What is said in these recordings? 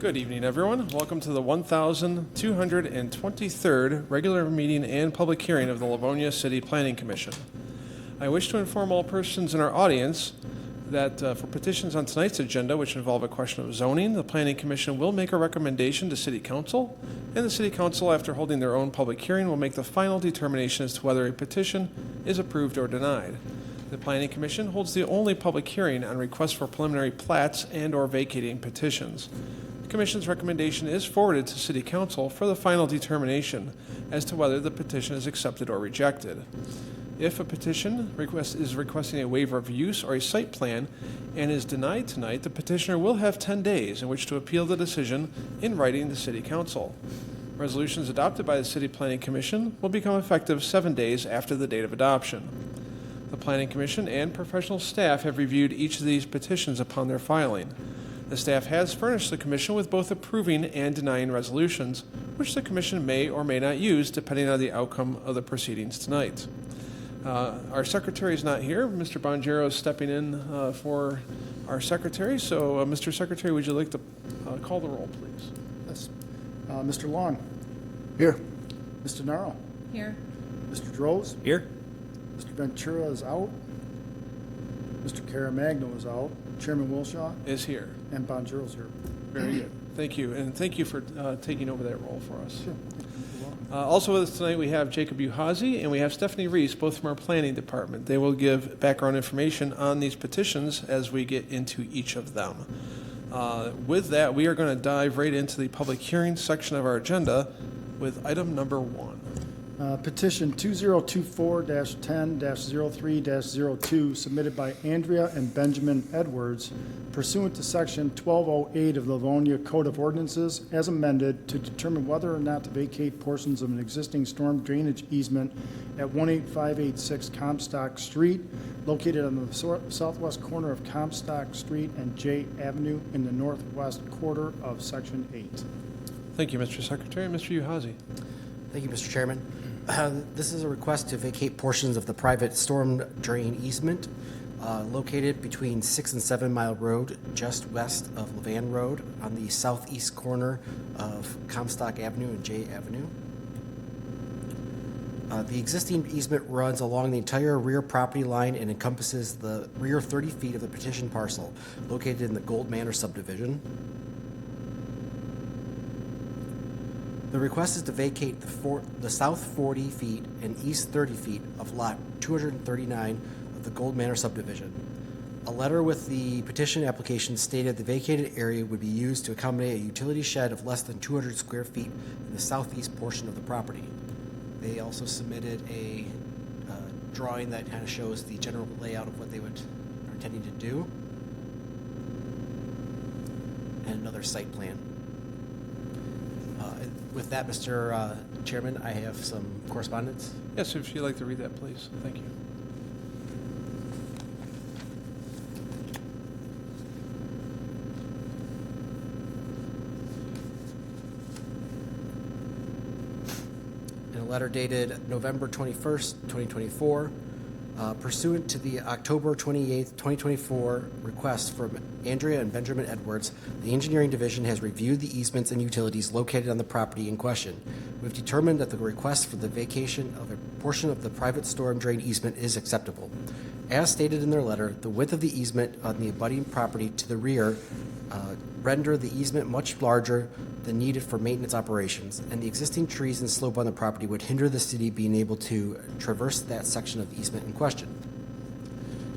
Good evening, everyone. Welcome to the 1223rd regular meeting and public hearing of the Livonia City Planning Commission. I wish to inform all persons in our audience that for petitions on tonight's agenda, which involve a question of zoning, the Planning Commission will make a recommendation to City Council, and the City Council, after holding their own public hearing, will make the final determination as to whether a petition is approved or denied. The Planning Commission holds the only public hearing on requests for preliminary plats and/or vacating petitions. The Commission's recommendation is forwarded to City Council for the final determination as to whether the petition is accepted or rejected. If a petition is requesting a waiver of use or a site plan and is denied tonight, the petitioner will have 10 days in which to appeal the decision in writing to City Council. Resolutions adopted by the City Planning Commission will become effective 7 days after the date of adoption. The Planning Commission and professional staff have reviewed each of these petitions upon their filing. The staff has furnished the Commission with both approving and denying resolutions, which the Commission may or may not use depending on the outcome of the proceedings tonight. Our Secretary is not here. Mr. Bonjero is stepping in for our Secretary. So, Mr. Secretary, would you like to call the roll, please? Yes. Mr. Long. Here. Mr. Narrow. Here. Mr. Droz. Here. Mr. Ventura is out. Mr. Caramagno is out. Chairman Wilshaw. Is here. And Bonjero's here. Very good. Thank you. And thank you for taking over that role for us. Sure. Also with us tonight, we have Jacob Uhazi and we have Stephanie Reese, both from our planning department. They will give background information on these petitions as we get into each of them. With that, we are going to dive right into the public hearing section of our agenda with item number 1. Petition 2024-10-03-02 submitted by Andrea and Benjamin Edwards pursuant to Section 1208 of the Livonia Code of Ordinances as amended to determine whether or not to vacate portions of an existing storm drainage easement at 18586 Comstock Street, located on the southwest corner of Comstock Street and J Avenue in the northwest quarter of Section 8. Thank you, Mr. Secretary. Mr. Uhazi. Thank you, Mr. Chairman. This is a request to vacate portions of the private storm drain easement located between 6 and 7 Mile Road, just west of Levan Road, on the southeast corner of Comstock Avenue and J Avenue. The existing easement runs along the entire rear property line and encompasses the rear 30 feet of the petition parcel located in the Gold Manor subdivision. The request is to vacate the south 40 feet and east 30 feet of lot 239 of the Gold Manor subdivision. A letter with the petition application stated the vacated area would be used to accommodate a utility shed of less than 200 square feet in the southeast portion of the property. They also submitted a drawing that kind of shows the general layout of what they are intending to do, and another site plan. With that, Mr. Chairman, I have some correspondence. Yes, if you'd like to read that, please. Thank you. In a letter dated November 21st, 2024, pursuant to the October 28th, 2024 request from Andrea and Benjamin Edwards, the Engineering Division has reviewed the easements and utilities located on the property in question. We've determined that the request for the vacation of a portion of the private storm drain easement is acceptable. As stated in their letter, the width of the easement on the abutting property to the rear render the easement much larger than needed for maintenance operations, and the existing trees and slope on the property would hinder the city being able to traverse that section of the easement in question.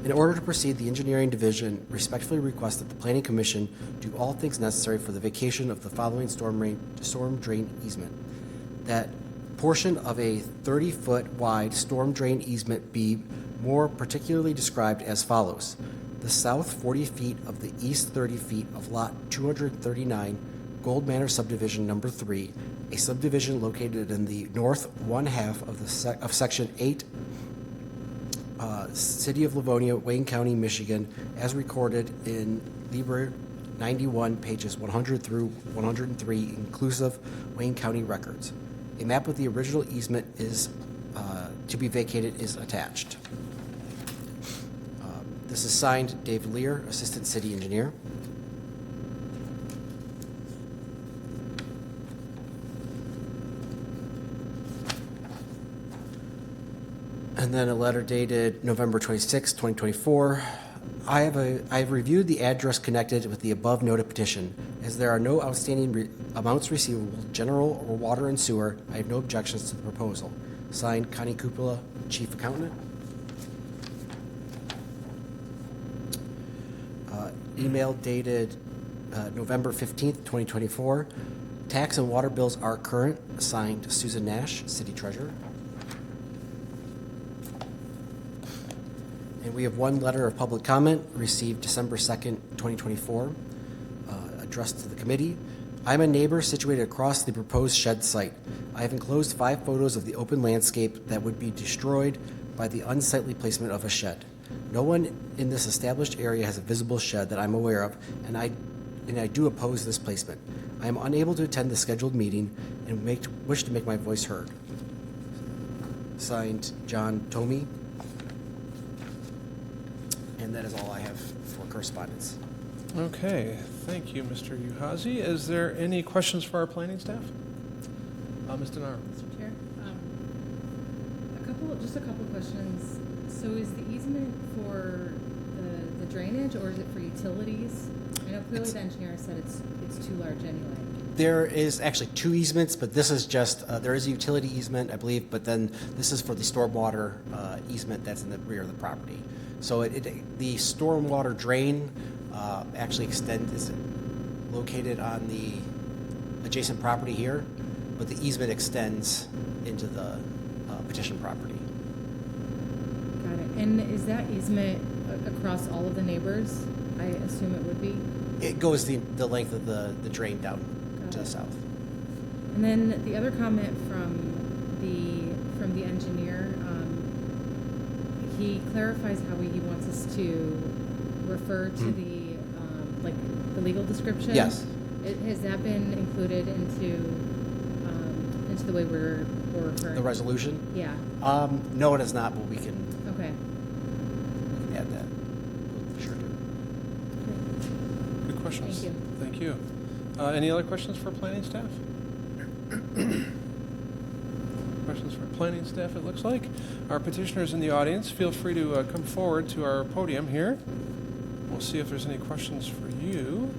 In order to proceed, the Engineering Division respectfully requests that the Planning Commission do all things necessary for the vacation of the following storm drain easement. That portion of a 30-foot wide storm drain easement be more particularly described as follows. The south 40 feet of the east 30 feet of lot 239 Gold Manor subdivision number 3, a subdivision located in the north one half of section 8, City of Livonia, Wayne County, Michigan, as recorded in Libre 91, pages 100 through 103, inclusive Wayne County records. A map of the original easement is to be vacated is attached. This is signed Dave Lear, Assistant City Engineer. And then a letter dated November 26, 2024. I have reviewed the address connected with the above noted petition. As there are no outstanding amounts receivable, general or water and sewer, I have no objections to the proposal. Signed, Connie Cupola, Chief Accountant. Email dated November 15th, 2024. Tax and water bills are current. Signed, Susan Nash, City Treasurer. And we have one letter of public comment received December 2nd, 2024, addressed to the committee. I'm a neighbor situated across the proposed shed site. I have enclosed 5 photos of the open landscape that would be destroyed by the unsightly placement of a shed. No one in this established area has a visible shed that I'm aware of, and I do oppose this placement. I am unable to attend the scheduled meeting and wish to make my voice heard. Signed, John Tomey. And that is all I have for correspondence. Okay, thank you, Mr. Uhazy. Is there any questions for our planning staff? Ms. Denaro. Mr. Chair, just a couple questions. So is the easement for the drainage, or is it for utilities? I know clearly the engineer said it's too large anyway. There is actually 2 easements, but this is just, there is a utility easement, I believe, but then this is for the stormwater easement that's in the rear of the property. So the stormwater drain actually is located on the adjacent property here, but the easement extends into the petition property. Got it. And is that easement across all of the neighbors? I assume it would be. It goes the length of the drain down to the south. And then the other comment from the engineer, he clarifies how he wants us to refer to the legal description. Yes. Has that been included into the way we're referring? The resolution? Yeah. No, it is not, but we can Okay. add that. We'll sure do. Good questions. Thank you. Thank you. Any other questions for planning staff? Questions for planning staff, it looks like. Our petitioners in the audience, feel free to come forward to our podium here. We'll see if there's any questions for you.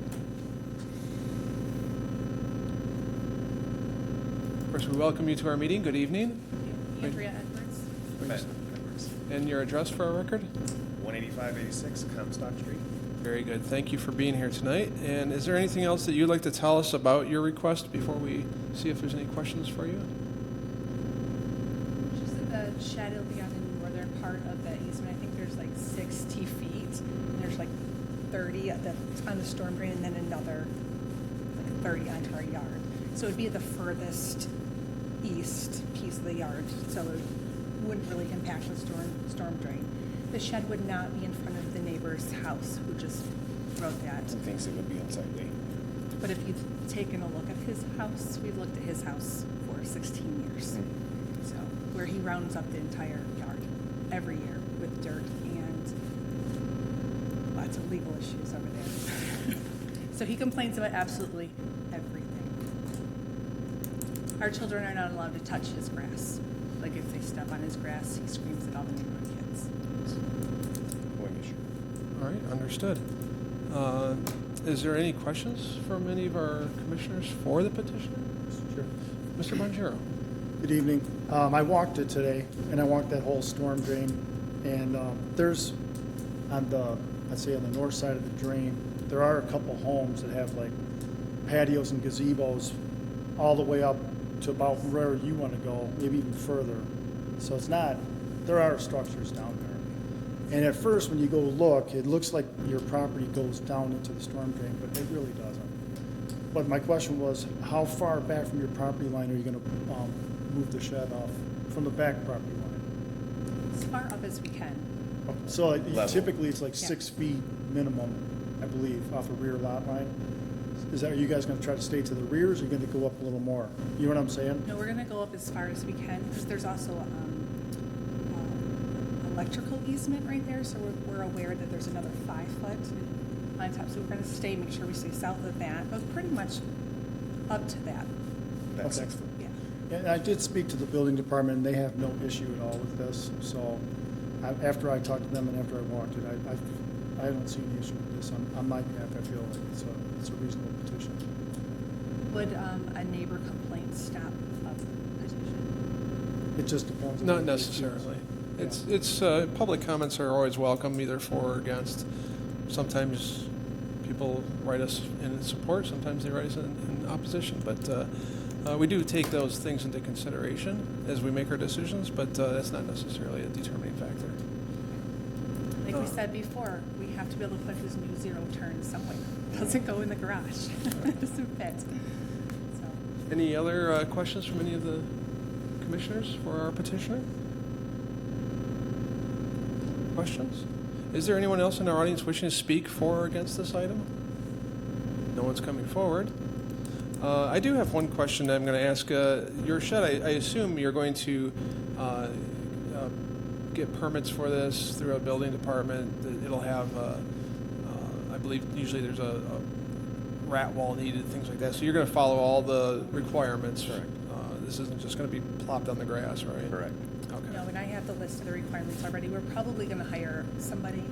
Of course, we welcome you to our meeting. Good evening. Andrea Edwards. And your address for our record? 18586 Comstock Street. Very good. Thank you for being here tonight. And is there anything else that you'd like to tell us about your request before we see if there's any questions for you? Just that the shed will be on the northern part of the easement. I think there's like 60 feet. And there's like 30 on the storm drain, and then another like 30 onto our yard. So it would be the furthest east piece of the yard. So it wouldn't really impact the storm drain. The shed would not be in front of the neighbor's house who just wrote that. Some things that would be unsightly. But if you've taken a look at his house, we've looked at his house for 16 years. So where he rounds up the entire yard every year with dirt and lots of legal issues over there. So he complains about absolutely everything. Our children are not allowed to touch his grass. Like if they step on his grass, he screams at all the neighborhood kids. One issue. All right, understood. Is there any questions from any of our commissioners for the petitioner? Sure. Mr. Bonjero. Good evening. I walked it today, and I walked that whole storm drain, and there's, on the north side of the drain, there are a couple homes that have like patios and gazebos all the way up to about where you want to go, maybe even further. So it's not, there are structures down there. And at first, when you go look, it looks like your property goes down into the storm drain, but it really doesn't. But my question was, how far back from your property line are you going to move the shed off from the back property line? As far up as we can. So Level. typically, it's like Yeah. 6 feet minimum, I believe, off a rear lot line. Are you guys going to try to stay to the rear, or are you going to go up a little more? You know what I'm saying? No, we're going to go up as far as we can because there's also electrical easement right there, so we're aware that there's another 5 foot on top. So we're going to make sure we stay south of that, but pretty much up to that. That's Okay. 6 foot. Yeah. And I did speak to the building department, and they have no issue at all with this. So after I talked to them and after I walked it, I don't see any issue with this. On my behalf, I feel like it's a reasonable petition. Would a neighbor complaint stop a petition? It just depends. on Not the issues. necessarily. Yeah. It's public comments are always welcome, either for or against. Sometimes people write us in support, sometimes they write us in opposition, but we do take those things into consideration as we make our decisions, but that's not necessarily a determining factor. Like we said before, we have to be able to put his new zero turn somewhere. It doesn't go in the garage. It doesn't fit. So, Any other questions from any of the commissioners for our petitioner? Questions? Is there anyone else in our audience wishing to speak for or against this item? No one's coming forward. I do have one question that I'm going to ask. Your shed, I assume you're going to get permits for this through a building department. It'll have, I believe, usually there's a rat wall needed, things like that. So you're going to follow all the requirements. Correct. This isn't just going to be plopped on the grass, right? Correct. Okay. no, and I have the list of the requirements already. We're probably going to hire somebody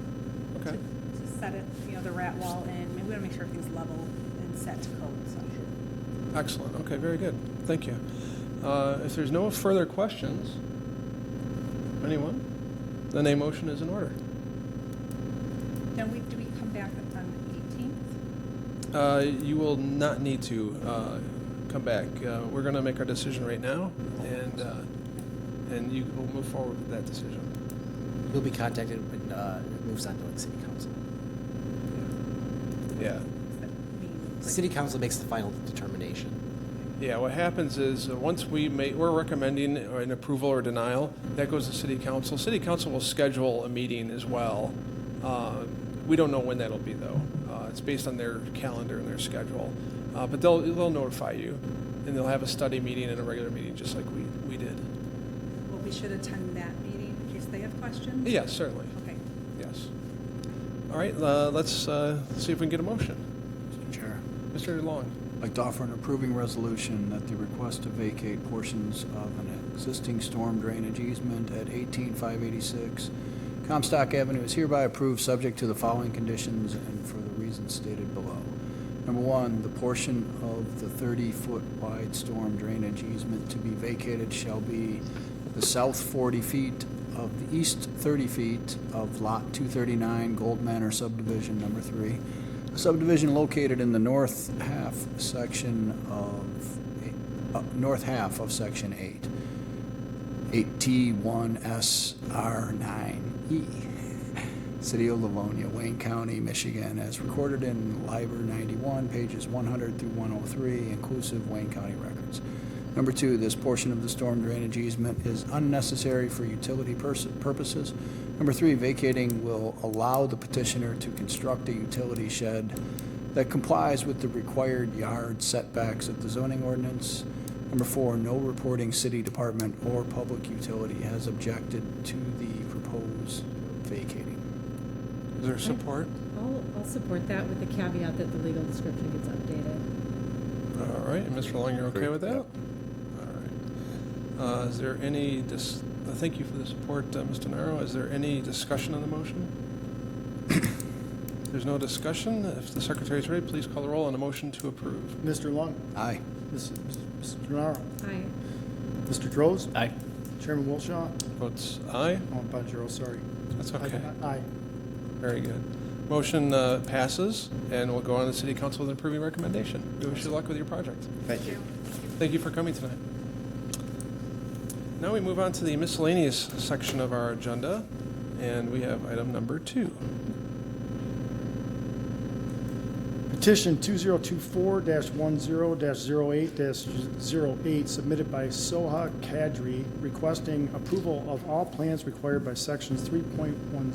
Okay. to set it, the rat wall in. Maybe we want to make sure everything's level and set to code. So. Excellent. Okay, very good. Thank you. If there's no further questions, anyone, then a motion is in order. Now, do we come back on the 18th? You will not need to come back. We're going to make our decision right now, and you will move forward with that decision. You'll be contacted when it moves on to like city council. Yeah. Does that mean, like, City council makes the final determination. Yeah, what happens is once we're recommending an approval or denial, that goes to City Council. City Council will schedule a meeting as well. We don't know when that'll be though. It's based on their calendar and their schedule. But they'll notify you, and they'll have a study meeting and a regular meeting just like we did. well, we should attend that meeting in case they have questions? Yes, certainly. Okay. Yes. All right, let's see if we can get a motion. Mr. Chair, Mr. Long. I'd like to offer an approving resolution that the request to vacate portions of an existing storm drainage easement at 18586 Comstock Avenue is hereby approved, subject to the following conditions and for the reasons stated below. Number one, the portion of the 30-foot wide storm drainage easement to be vacated shall be the south 40 feet of the east 30 feet of Lot 239 Gold Manor subdivision number 3. A subdivision located in the north half of Section 8, 8T1SR9E, City of Livonia, Wayne County, Michigan, as recorded in Liber 91, pages 100 through 103, inclusive Wayne County records. Number two, this portion of the storm drainage easement is unnecessary for utility purposes. Number three, vacating will allow the petitioner to construct a utility shed that complies with the required yard setbacks of the zoning ordinance. Number four, no reporting city department or public utility has objected to the proposed vacating. Is there support? I'll support that with the caveat that the legal description gets updated. All right, and Mr. Long, you're okay with that? Yep. All right. Is there any, thank you for the support, Mr. Naro. Is there any discussion on the motion? If there's no discussion, if the secretary is ready, please call the roll on the motion to approve. Mr. Long, Aye. Mr. Gennaro, Aye. Mr. Droz, Aye. Chairman Wilshaw. Votes aye. Oh, Bonjero, sorry. That's okay. Aye. Very good. Motion passes, and we'll go on to the City Council with an approving recommendation. We wish you luck with your project. Thank you. Thank you for coming tonight. Now we move on to the miscellaneous section of our agenda, and we have item number 2. Petition 2024-10-08-08 submitted by Soha Kadri requesting approval of all plans required by sections 3.10 and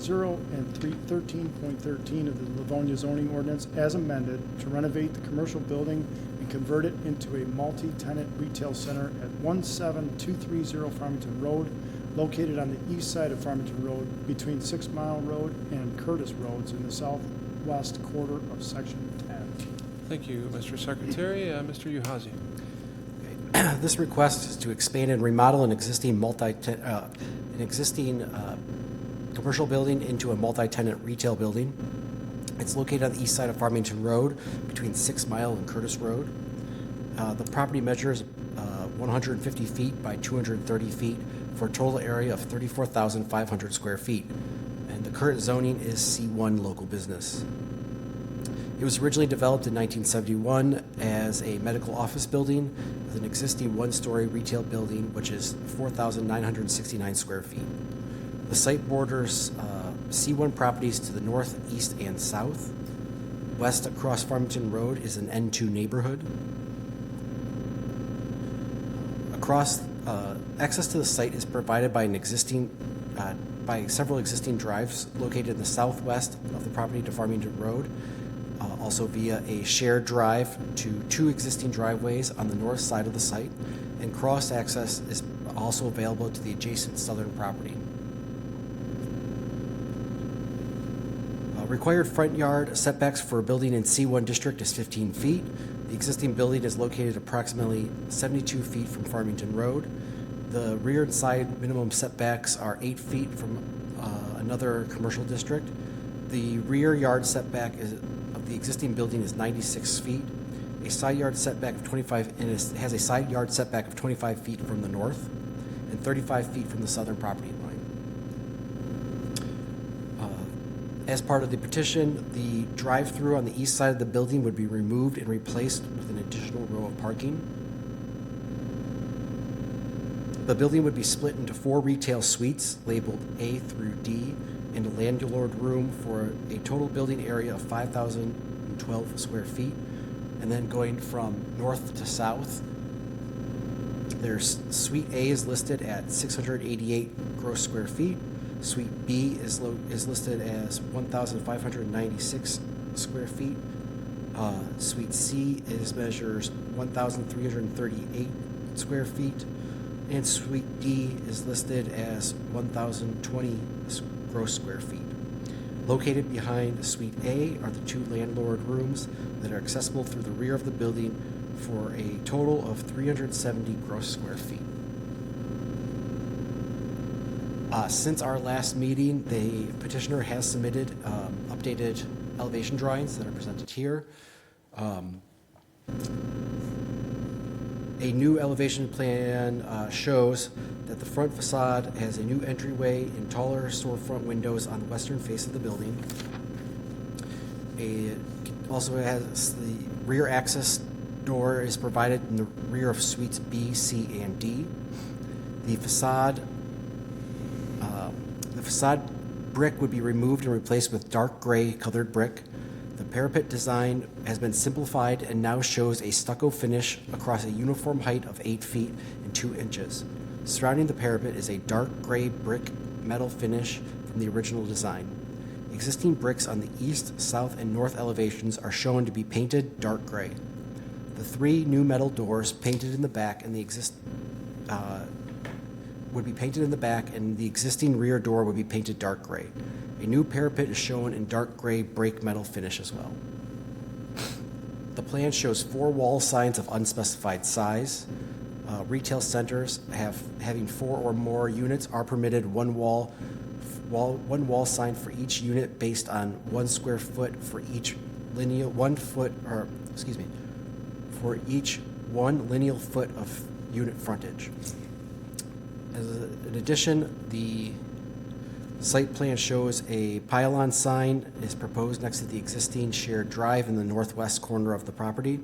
13.13 of the Livonia zoning ordinance as amended to renovate the commercial building and convert it into a multi-tenant retail center at 17230 Farmington Road, located on the east side of Farmington Road between 6 Mile Road and Curtis Roads in the southwest quarter of section 10. Thank you, Mr. Secretary. Mr. Uhazy. This request is to expand and remodel an existing commercial building into a multi-tenant retail building. It's located on the east side of Farmington Road, between 6 Mile and Curtis Road. The property measures 150 feet by 230 feet for a total area of 34,500 square feet. And the current zoning is C1 local business. It was originally developed in 1971 as a medical office building with an existing one-story retail building, which is 4,969 square feet. The site borders C1 properties to the north, east, and south. West across Farmington Road is an N2 neighborhood. Access to the site is provided by by several existing drives located in the southwest of the property to Farmington Road, also via a shared drive to 2 existing driveways on the north side of the site, and cross access is also available to the adjacent southern property. Required front yard setbacks for a building in C1 district is 15 feet. The existing building is located approximately 72 feet from Farmington Road. The rear and side minimum setbacks are 8 feet from another commercial district. The rear yard setback of the existing building is 96 feet. A side yard setback of 25, and it has a side yard setback of 25 feet from the north and 35 feet from the southern property line. As part of the petition, the drive-through on the east side of the building would be removed and replaced with an additional row of parking. The building would be split into 4 retail suites labeled A through D and a landlord room for a total building area of 5,012 square feet. And then going from north to south, there's Suite A is listed at 688 gross square feet. Suite B is listed as 1,596 square feet. Suite C measures 1,338 square feet. And Suite D is listed as 1,020 gross square feet. Located behind Suite A are the 2 landlord rooms that are accessible through the rear of the building for a total of 370 gross square feet. Since our last meeting, the petitioner has submitted updated elevation drawings that are presented here. A new elevation plan shows that the front facade has a new entryway and taller storefront windows on the western face of the building. Also has the rear access door is provided in the rear of suites B, C, and D. The facade brick would be removed and replaced with dark gray colored brick. The parapet design has been simplified and now shows a stucco finish across a uniform height of 8 feet and 2 inches. Surrounding the parapet is a dark gray brick metal finish from the original design. Existing bricks on the east, south, and north elevations are shown to be painted dark gray. The 3 new metal doors painted in the back and would be painted in the back, and the existing rear door would be painted dark gray. A new parapet is shown in dark gray brake metal finish as well. The plan shows 4 wall signs of unspecified size. Retail centers having 4 or more units are permitted one wall sign for each unit based on 1 square foot for each lineal for each 1 lineal foot of unit frontage. In addition, the site plan shows a pylon sign is proposed next to the existing shared drive in the northwest corner of the property.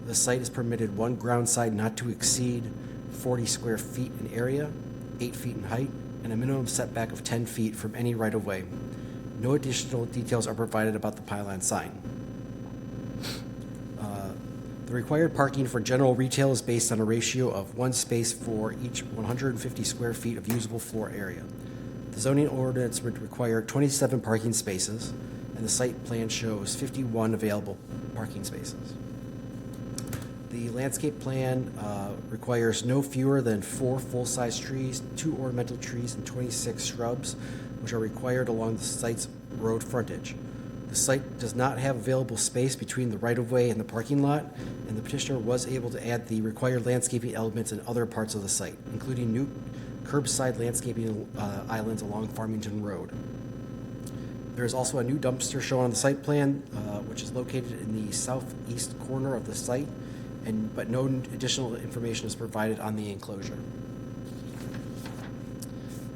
The site is permitted 1 ground side not to exceed 40 square feet in area, 8 feet in height, and a minimum setback of 10 feet from any right-of-way. No additional details are provided about the pylon sign. The required parking for general retail is based on a ratio of 1 space for each 150 square feet of usable floor area. The zoning ordinance would require 27 parking spaces, and the site plan shows 51 available parking spaces. The landscape plan requires no fewer than 4 full-size trees, 2 ornamental trees, and 26 shrubs, which are required along the site's road frontage. The site does not have available space between the right-of-way and the parking lot, and the petitioner was able to add the required landscaping elements in other parts of the site, including new curbside landscaping islands along Farmington Road. There is also a new dumpster shown on the site plan, which is located in the southeast corner of the site, but no additional information is provided on the enclosure.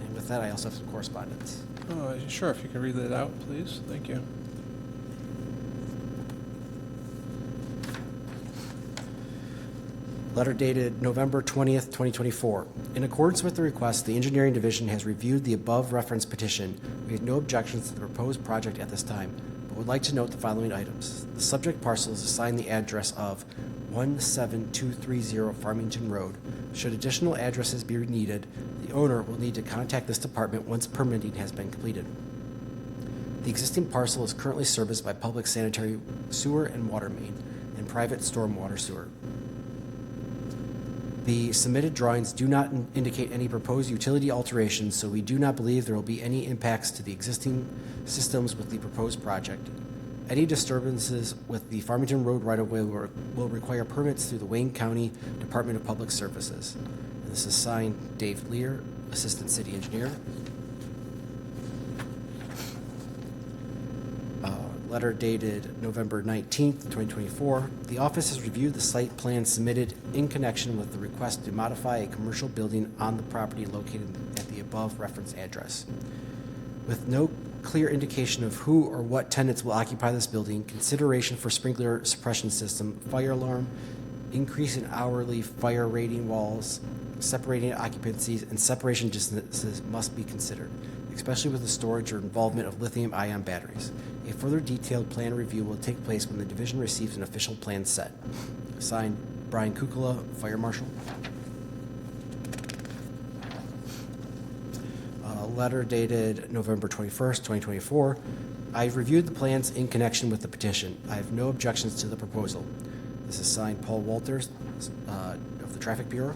And with that, I also have some correspondence. Sure, if you could read that out, please. Thank you. Letter dated November 20th, 2024. In accordance with the request, the Engineering Division has reviewed the above referenced petition. We have no objections to the proposed project at this time, but would like to note the following items. The subject parcel is assigned the address of 17230 Farmington Road. Should additional addresses be needed, the owner will need to contact this department once permitting has been completed. The existing parcel is currently serviced by public sanitary sewer and water main and private stormwater sewer. The submitted drawings do not indicate any proposed utility alterations, so we do not believe there will be any impacts to the existing systems with the proposed project. Any disturbances with the Farmington Road right-of-way will require permits through the Wayne County Department of Public Services. And this is signed Dave Lear, Assistant City Engineer. Letter dated November 19th, 2024. The office has reviewed the site plan submitted in connection with the request to modify a commercial building on the property located at the above referenced address. With no clear indication of who or what tenants will occupy this building, consideration for sprinkler suppression system, fire alarm, increase in hourly fire rating walls, separating occupancies, and separation distances must be considered, especially with the storage or involvement of lithium-ion batteries. A further detailed plan review will take place when the division receives an official plan set. Signed, Brian Kukula, Fire Marshal. Letter dated November 21st, 2024. I've reviewed the plans in connection with the petition. I have no objections to the proposal. This is signed Paul Walters of the Traffic Bureau.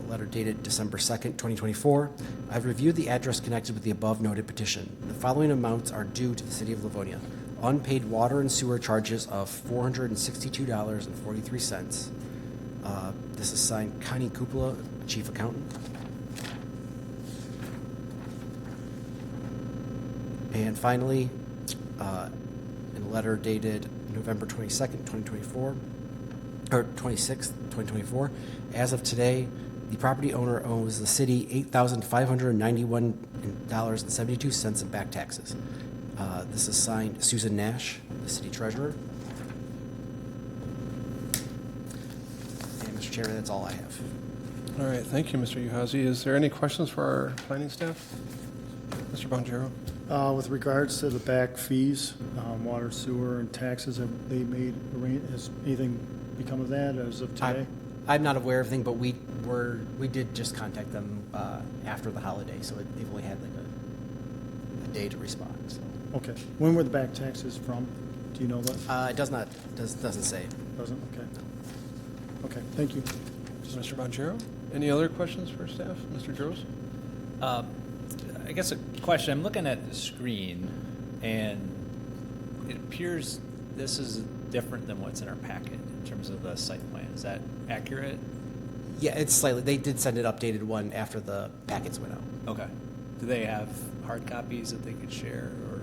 Letter dated December 2nd, 2024. I've reviewed the address connected with the above noted petition. The following amounts are due to the City of Livonia. Unpaid water and sewer charges of $462.43. This is signed Connie Cupola, Chief Accountant. And finally, in a letter dated November 22nd, 2024, or 26th, 2024, as of today, the property owner owes the city $8,591.72 in back taxes. This is signed Susan Nash, the city treasurer. And Mr. Chairman, that's all I have. All right, thank you, Mr. Uhazy. Is there any questions for our planning staff? Mr. Bonjero? With regards to the back fees, water, sewer, and taxes, have they made, has anything become of that as of today? I'm not aware of anything, but we did just contact them after the holiday, so they've only had like a day to respond. So. Okay. When were the back taxes from? Do you know that? It doesn't say. Doesn't? Okay. Okay, thank you. Mr. Bonjero? Any other questions for staff? Mr. Droz? I guess a question. I'm looking at the screen, and it appears this is different than what's in our packet in terms of the site plan. Is that accurate? Yeah, it's slightly. They did send an updated one after the packets went out. Okay. Do they have hard copies that they could share, or I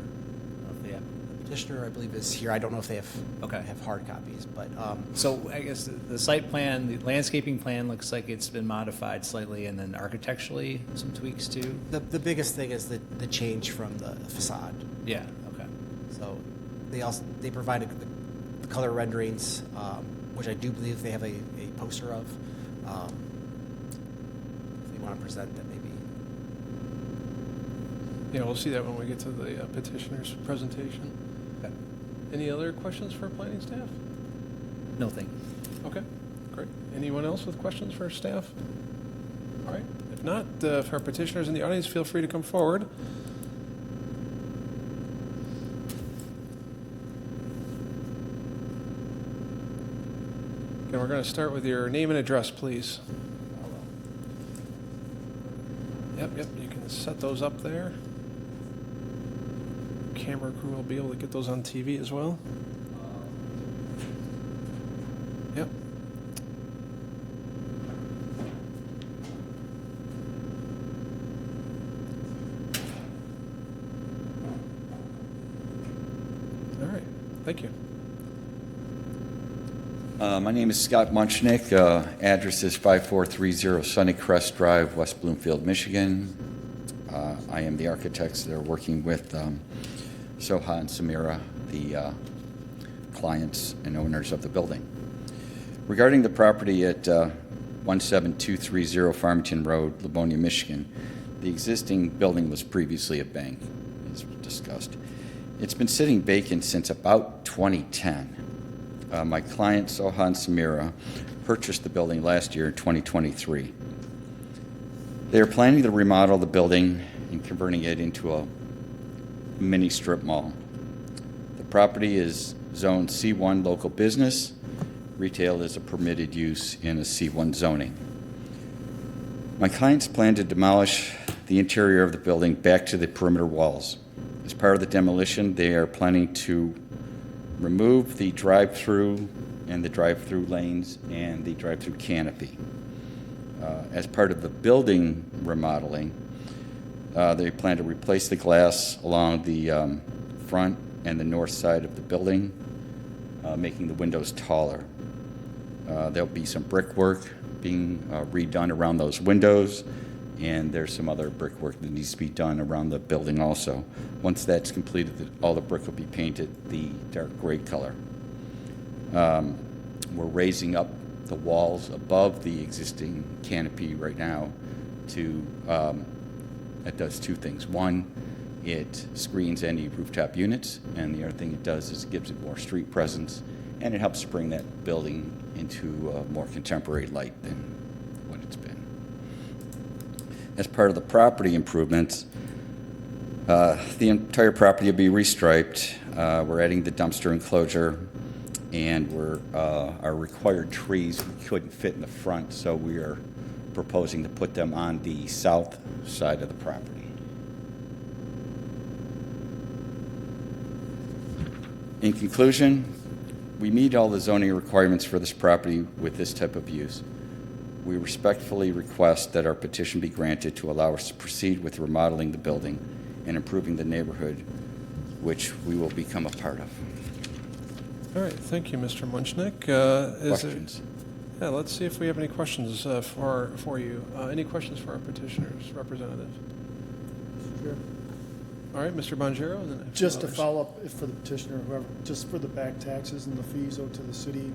don't know if they have? Petitioner, I believe, is here. I don't know if they have Okay. have hard copies, but So I guess the site plan, the landscaping plan looks like it's been modified slightly, and then architecturally some tweaks too. the biggest thing is the change from the facade. Yeah. Okay. So they provided the color renderings, which I do believe they have a poster of. If they want to present that, maybe. Yeah, we'll see that when we get to the petitioner's presentation. Okay. Any other questions for planning staff? No, thank you. Okay, great. Anyone else with questions for staff? All right. If not, for our petitioners in the audience, feel free to come forward. Okay, we're going to start with your name and address, please. Yep, you can set those up there. Camera crew will be able to get those on TV as well. Yep. All right, thank you. My name is Scott Munchnick. Address is 5430 Sunnycrest Drive, West Bloomfield, Michigan. I am the architects that are working with Soha and Samira, the clients and owners of the building. Regarding the property at 17230 Farmington Road, Livonia, Michigan, the existing building was previously a bank, as discussed. It's been sitting vacant since about 2010. My client, Soha and Samira, purchased the building last year in 2023. They are planning to remodel the building and converting it into a mini strip mall. The property is zoned C1 local business. Retail is a permitted use in a C1 zoning. My clients plan to demolish the interior of the building back to the perimeter walls. As part of the demolition, they are planning to remove the drive-through and the drive-through lanes and the drive-through canopy. As part of the building remodeling, they plan to replace the glass along the front and the north side of the building, making the windows taller. There'll be some brickwork being redone around those windows, and there's some other brickwork that needs to be done around the building also. Once that's completed, all the brick will be painted the dark gray color. We're raising up the walls above the existing canopy right now to, it does two things. One, it screens any rooftop units, and the other thing it does is it gives it more street presence, and it helps bring that building into a more contemporary light than what it's been. As part of the property improvements, the entire property will be restriped. We're adding the dumpster enclosure, and our required trees we couldn't fit in the front, so we are proposing to put them on the south side of the property. In conclusion, we meet all the zoning requirements for this property with this type of use. We respectfully request that our petition be granted to allow us to proceed with remodeling the building and improving the neighborhood, which we will become a part of. All right, thank you, Mr. Munchnick. Questions? Yeah, let's see if we have any questions for you. Any questions for our petitioner's representative? Sure. All right, Mr. Bonjero, and then Just to others. follow up, if for the petitioner, whoever, just for the back taxes and the fees owed to the city.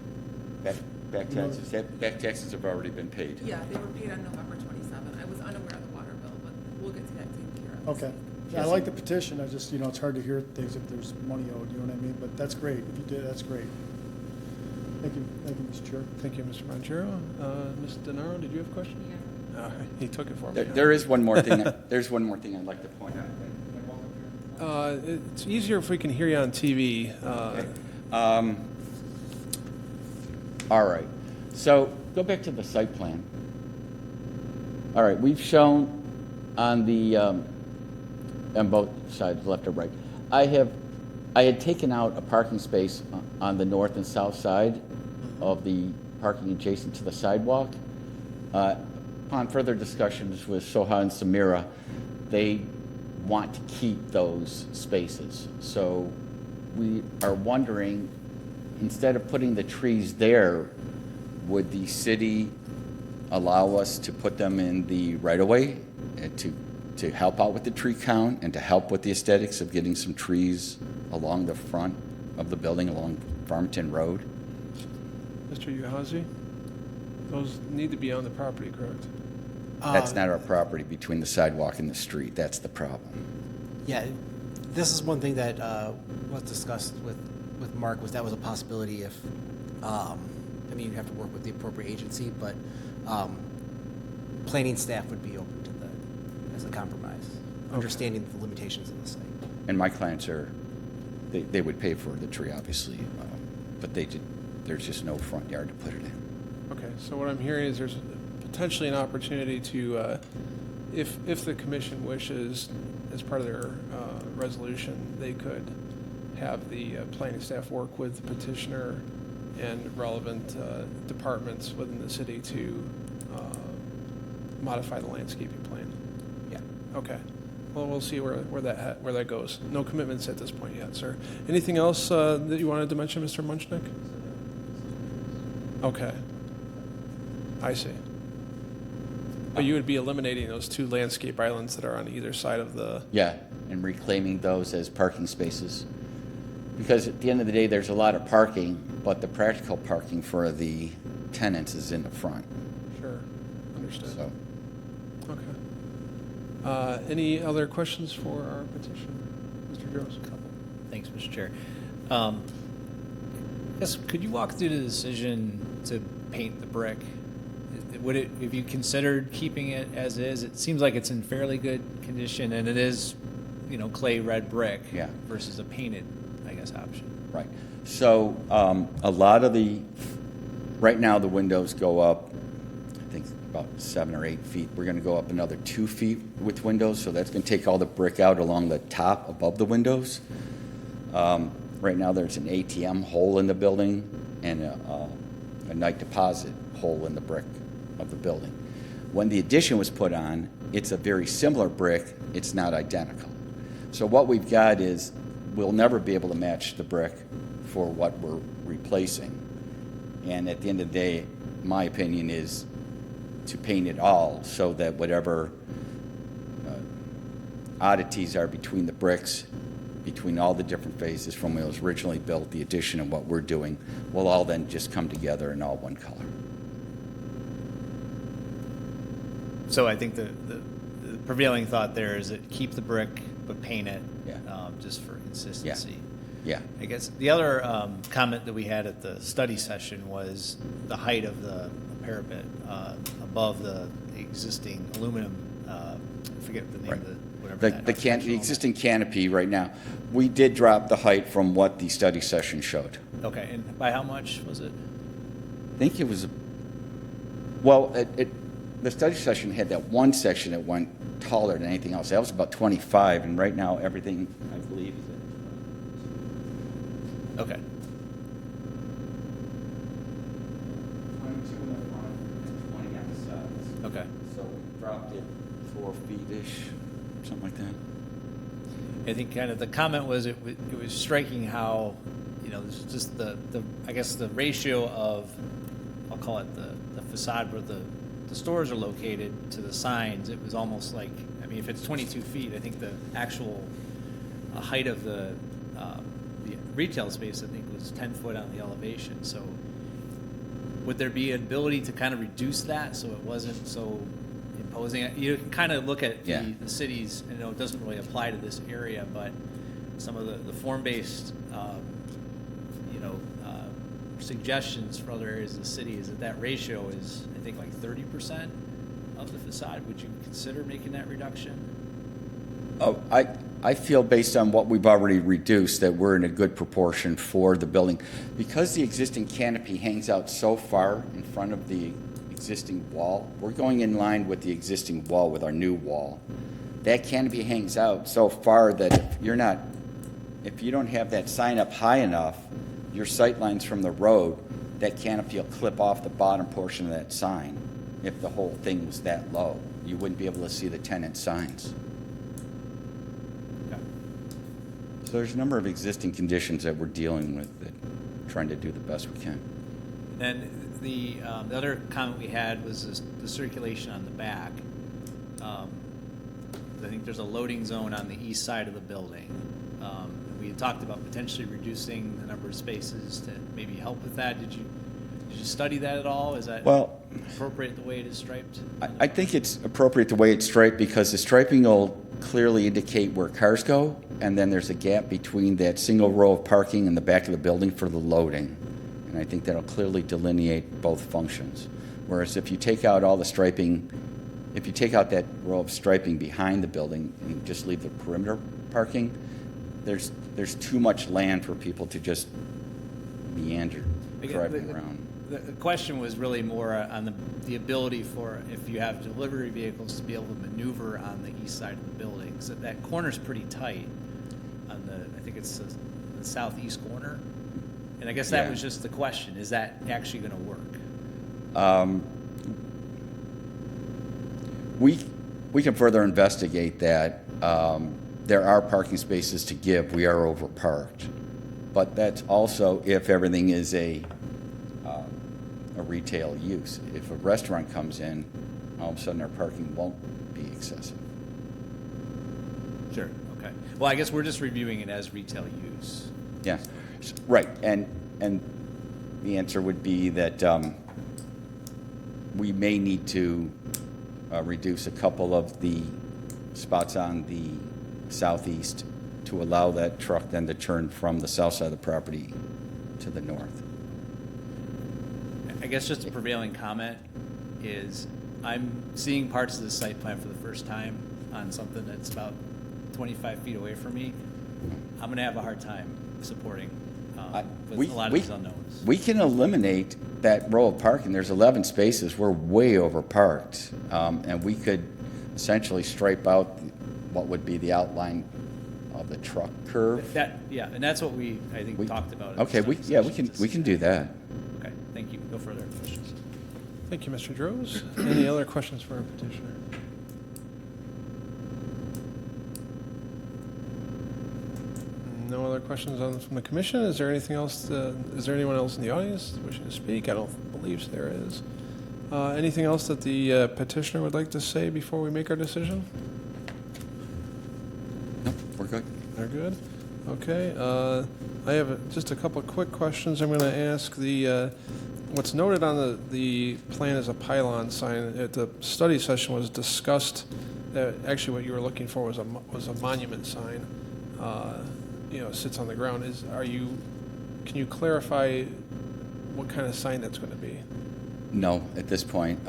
Back taxes. Back taxes have already been paid. Yeah, they were paid on November 27. I was unaware of the water bill, but we'll get to that taken care of. Okay. Yeah, I like the petition. I just, it's hard to hear things if there's money owed, you know what I mean? But that's great. If you did, that's great. Thank you, Mr. Chair. Thank you, Mr. Bonjero. Ms. DeNaro, did you have a question? Yeah. He took it for me. There is one more thing. There's one more thing I'd like to point out. It's easier if we can hear you on TV. All right. So go back to the site plan. All right. We've shown on the on both sides, left or right. I had taken out a parking space on the north and south side of the parking adjacent to the sidewalk. Upon further discussions with Soha and Samira, they want to keep those spaces. So we are wondering, instead of putting the trees there, would the city allow us to put them in the right-of-way to help out with the tree count and to help with the aesthetics of getting some trees along the front of the building, along Farmington Road? Mr. Uhazi, those need to be on the property, correct? That's not our property between the sidewalk and the street. That's the problem. Yeah, this is one thing that was discussed with Mark, was that was a possibility if, you have to work with the appropriate agency, but planning staff would be open to that as a compromise, understanding the limitations of the site. And my clients they would pay for the tree, obviously, but there's just no front yard to put it in. Okay, so what I'm hearing is there's potentially an opportunity to if the commission wishes, as part of their resolution, they could have the planning staff work with the petitioner and relevant departments within the city to modify the landscaping plan. Yeah. Okay. Well, we'll see where that goes. No commitments at this point yet, sir. Anything else that you wanted to mention, Mr. Munchnick? Okay. I see. But you would be eliminating those 2 landscape islands that are on either side of the... Yeah, and reclaiming those as parking spaces. Because at the end of the day, there's a lot of parking, but the practical parking for the tenants is in the front. Sure. Understood. So, Okay. Any other questions for our petitioner? Mr. Gross? Thanks, Mr. Chair. Yes, could you walk through the decision to paint the brick? Would it, if you considered keeping it as is, it seems like it's in fairly good condition, and it is, clay red brick Yeah. versus a painted, I guess, option. right. So a lot of right now the windows go up, I think about 7 or 8 feet. We're going to go up another 2 feet with windows, so that's going to take all the brick out along the top above the windows. Right now there's an ATM hole in the building and a night deposit hole in the brick of the building. When the addition was put on, it's a very similar brick. It's not identical. So what we've got is we'll never be able to match the brick for what we're replacing. And at the end of the day, my opinion is to paint it all so that whatever oddities are between the bricks, between all the different phases from when it was originally built, the addition and what we're doing, will all then just come together in all one color. So I think the prevailing thought there is that keep the brick but paint it, Yeah. just for consistency. Yeah. I guess the other comment that we had at the study session was the height of the parapet above the existing aluminum. I forget the name Right. of the whatever. The existing canopy right now, we did drop the height from what the study session showed. Okay, and by how much was it? I think it was, well, the study session had that one section that went taller than anything else. That was about 25, and right now everything, I believe, is at Okay. 22 in the front and 20 on the sides. Okay. So we dropped it 4 feet-ish, something like that. I think kind of the comment was it was striking how, this is just the I guess the ratio of, I'll call it the facade where the stores are located to the signs. It was almost like, if it's 22 feet, I think the actual height of the retail space, I think, was 10 foot on the elevation. So would there be an ability to kind of reduce that so it wasn't so imposing? You can kind of look at Yeah. the cities, and it doesn't really apply to this area, but some of the form-based suggestions for other areas of the city is that ratio is, I think, like 30% of the facade. Would you consider making that reduction? Oh, I feel based on what we've already reduced that we're in a good proportion for the building. Because the existing canopy hangs out so far in front of the existing wall, we're going in line with the existing wall with our new wall. That canopy hangs out so far that if you don't have that sign up high enough, your sight lines from the road, that canopy will clip off the bottom portion of that sign. If the whole thing was that low, you wouldn't be able to see the tenant signs. Okay. So there's a number of existing conditions that we're dealing with, that trying to do the best we can. And the other comment we had was the circulation on the back. I think there's a loading zone on the east side of the building. We had talked about potentially reducing the number of spaces to maybe help with that. Did you study that at all? Is that appropriate the way it is striped? I think it's appropriate the way it's striped because the striping will clearly indicate where cars go, and then there's a gap between that single row of parking and the back of the building for the loading. And I think that'll clearly delineate both functions. Whereas if you take out all the striping, if you take out that row of striping behind the building and just leave the perimeter parking, there's too much land for people to just meander driving around. the question was really more on the ability for, if you have delivery vehicles, to be able to maneuver on the east side of the building. So that corner's pretty tight on I think it's the southeast corner. And I guess that Yeah. was just the question, is that actually going to work? We can further investigate that. There are parking spaces to give. We are overparked. But that's also if everything is a retail use. If a restaurant comes in, all of a sudden our parking won't be excessive. Sure, okay. Well, I guess we're just reviewing it as retail use. Yeah, right. And the answer would be that we may need to reduce a couple of the spots on the southeast to allow that truck then to turn from the south side of the property to the north. I guess just a prevailing comment is I'm seeing parts of the site plan for the first time on something that's about 25 feet away from me. I'm going to have a hard time supporting with a lot of these unknowns. We can eliminate that row of parking. There's 11 spaces. We're way over parked. And we could essentially stripe out what would be the outline of the truck curve. Yeah, and that's what I think we talked about. Okay, we can do that. Okay, thank you. No further questions. Thank you, Mr. Droz. Any other questions for our petitioner? No other questions from the commission? Is there anything else? Is there anyone else in the audience wishing to speak? I don't believe there is. Anything else that the petitioner would like to say before we make our decision? No, we're good. They're good? Okay. I have just a couple of quick questions I'm going to ask. What's noted on the plan as a pylon sign at the study session was discussed that actually what you were looking for was a monument sign. Sits on the ground. Can you clarify what kind of sign that's going to be? No, at this point.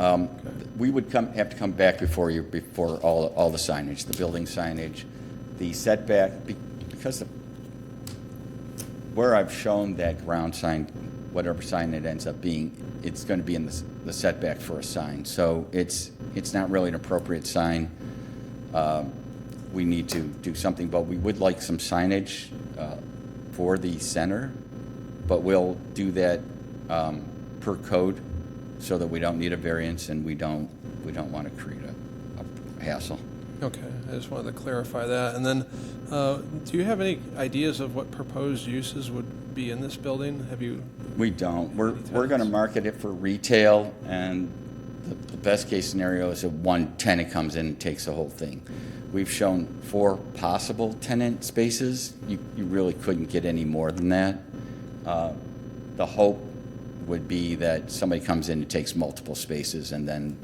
We would have to come back before all the signage, the building signage, the setback, because where I've shown that ground sign, whatever sign it ends up being, it's going to be in the setback for a sign. So it's not really an appropriate sign. We need to do something, but we would like some signage for the center, but we'll do that per code so that we don't need a variance and we don't want to create a hassle. Okay, I just wanted to clarify that. And then, do you have any ideas of what proposed uses would be in this building? We don't. We're going to market it for retail, and the best case scenario is that one tenant comes in and takes the whole thing. We've shown 4 possible tenant spaces. You really couldn't get any more than that. The hope would be that somebody comes in and takes multiple spaces, and then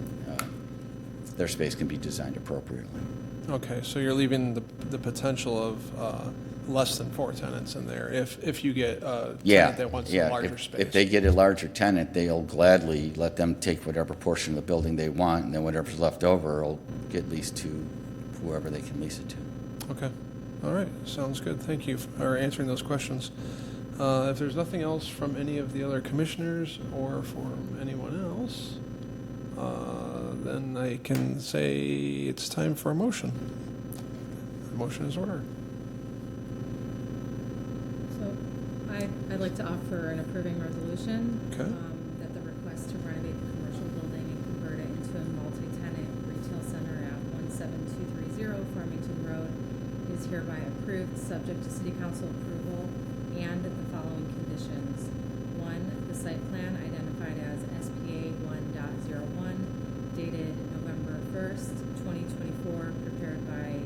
their space can be designed appropriately. Okay, so you're leaving the potential of less than 4 tenants in there if you get a tenant that wants a larger space. If they get a larger tenant, they'll gladly let them take whatever portion of the building they want, and then whatever's left over will get leased to whoever they can lease it to. Okay. All right. Sounds good. Thank you for answering those questions. If there's nothing else from any of the other commissioners or from anyone else, then I can say it's time for a motion. The motion is ordered. So I'd like to offer an approving resolution. Okay. That the request to renovate the commercial building and convert it into a multi-tenant retail center at 17230 Farmington Road is hereby approved, subject to city council approval and the following conditions. 1, the site plan identified as SPA 1.01, dated November 1st, 2024, prepared by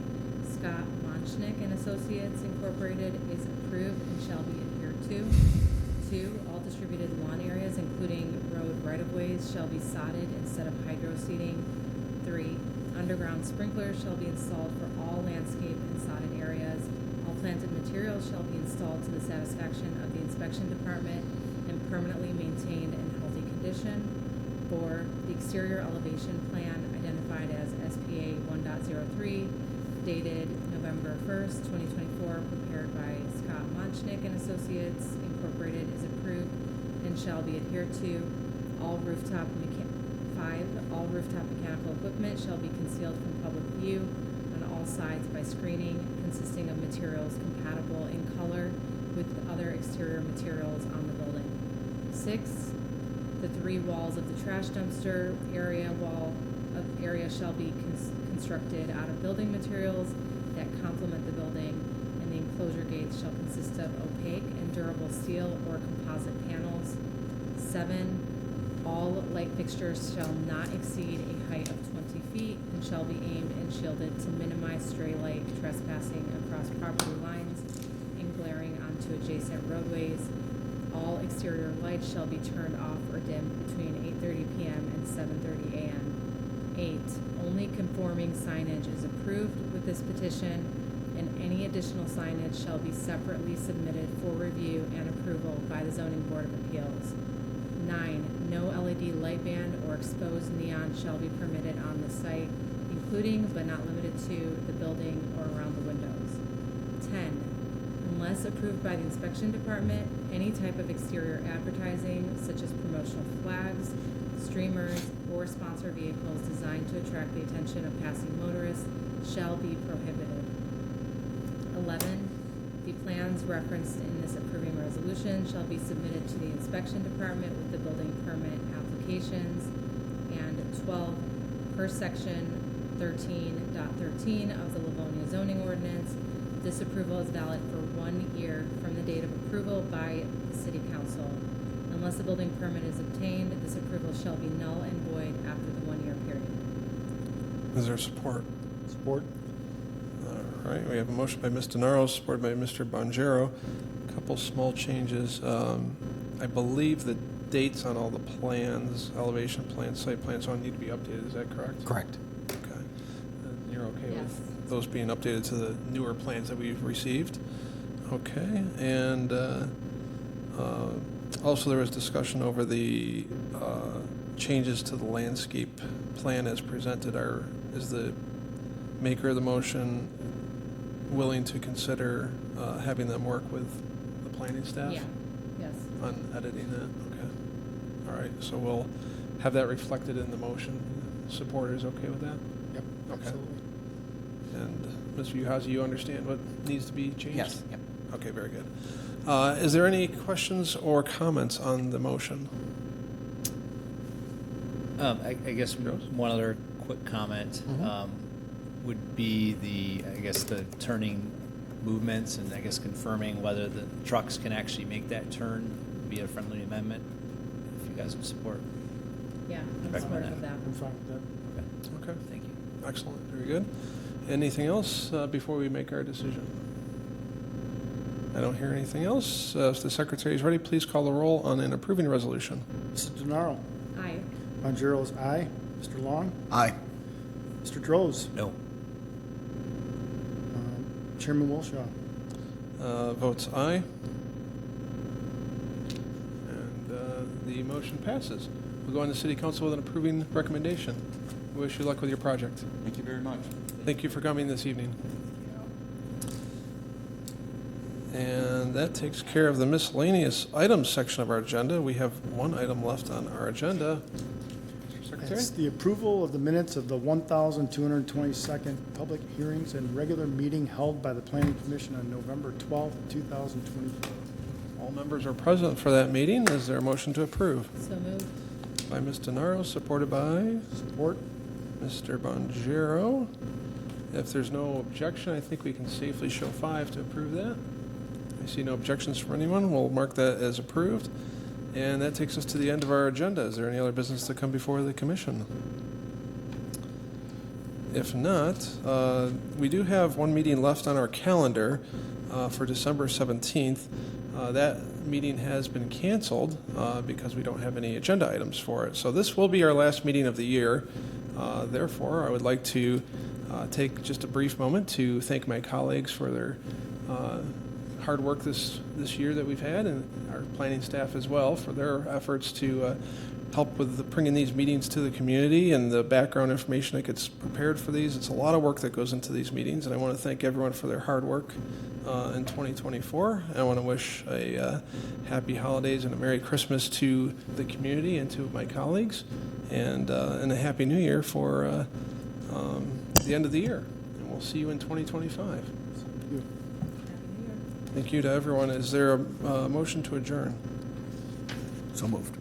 Scott Monchnick and Associates Incorporated, is approved and shall be adhered to. 2, all distributed lawn areas, including road right-of-ways, shall be sodded instead of hydro seeding. 3, underground sprinklers shall be installed for all landscape and sodded areas. All planted materials shall be installed to the satisfaction of the inspection department and permanently maintained in healthy condition. 4, the exterior elevation plan identified as SPA 1.03, dated November 1st, 2024, prepared by Scott Monchnick and Associates Incorporated, is approved and shall be adhered to. 5, all rooftop mechanical equipment shall be concealed from public view on all sides by screening consisting of materials compatible in color with other exterior materials on the building. 6, the 3 walls of the trash dumpster area shall be constructed out of building materials that complement the building, and the enclosure gates shall consist of opaque and durable steel or composite panels. 7, all light fixtures shall not exceed a height of 20 feet and shall be aimed and shielded to minimize stray light trespassing across property lines and glaring onto adjacent roadways. All exterior lights shall be turned off or dimmed between 8:30 p.m. and 7:30 a.m. 8, only conforming signage is approved with this petition, and any additional signage shall be separately submitted for review and approval by the Zoning Board of Appeals. 9, no LED light band or exposed neon shall be permitted on the site, including but not limited to the building or around the windows. 10, unless approved by the inspection department, any type of exterior advertising, such as promotional flags, streamers, or sponsor vehicles designed to attract the attention of passing motorists, shall be prohibited. 11, the plans referenced in this approving resolution shall be submitted to the inspection department with the building permit applications. And 12, per section 13.13 of the Livonia zoning ordinance, this approval is valid for 1 year from the date of approval by the City Council. Unless a building permit is obtained, this approval shall be null and void after the 1 year period. Is there support? Support. All right, we have a motion by Ms. DeNaro, supported by Mr. Bonjero. A couple small changes. I believe the dates on all the plans, elevation plans, site plans, all need to be updated. Is that correct? Correct. Okay. You're okay Yes. with those being updated to the newer plans that we've received? Okay, and also there was discussion over the changes to the landscape plan as presented. Is the maker of the motion willing to consider having them work with the planning staff? Yeah, yes. On editing that? Okay. All right, so we'll have that reflected in the motion. Supporters okay with that? Yep, Okay. absolutely. And Mr. Uhazy, you understand what needs to be changed? Yes. Yep. Okay, very good. Is there any questions or comments on the motion? I guess one other quick comment would be the turning movements, and I guess confirming whether the trucks can actually make that turn would be a friendly amendment, if you guys would support. Yeah, I'm Correct. supportive of that. I'm fine with that. Okay, Thank you. excellent, very good. Anything else before we make our decision? I don't hear anything else. If the secretary is ready, please call the roll on an approving resolution. Mrs. DeNaro. Aye. Bonjero's aye. Mr. Long. Aye. Mr. Droz. No. Chairman Wilshaw. Votes aye. And the motion passes. We'll go on to City Council with an approving recommendation. We wish you luck with your project. Thank you very much. Thank you for coming this evening. And that takes care of the miscellaneous items section of our agenda. We have one item left on our agenda. Mr. Secretary? It's the approval of the minutes of the 1,222nd public hearings and regular meeting held by the Planning Commission on November 12th, 2024. All members are present for that meeting. Is there a motion to approve? So moved. By Ms. DeNaro, supported by Support. Mr. Bonjero. If there's no objection, I think we can safely show 5 to approve that. I see no objections from anyone. We'll mark that as approved. And that takes us to the end of our agenda. Is there any other business to come before the commission? If not, we do have one meeting left on our calendar for December 17th. That meeting has been canceled because we don't have any agenda items for it. So this will be our last meeting of the year. Therefore, I would like to take just a brief moment to thank my colleagues for their hard work this year that we've had, and our planning staff as well for their efforts to help with bringing these meetings to the community and the background information that gets prepared for these. It's a lot of work that goes into these meetings, and I want to thank everyone for their hard work in 2024. I want to wish a happy holidays and a Merry Christmas to the community and to my colleagues, and a Happy New Year for the end of the year. And we'll see you in 2025. Thank you to everyone. Is there a motion to adjourn? So moved.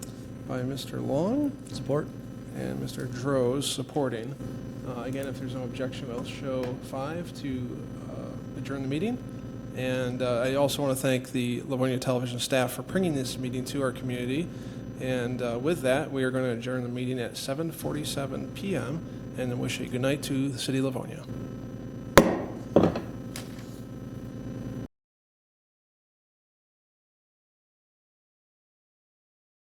By Mr. Long Support? and Mr. Droz supporting. Again, if there's no objection, I'll show 5 to adjourn the meeting. And I also want to thank the Livonia Television staff for bringing this meeting to our community. And with that, we are going to adjourn the meeting at 7:47 p.m. and then wish a good night to the city of Livonia.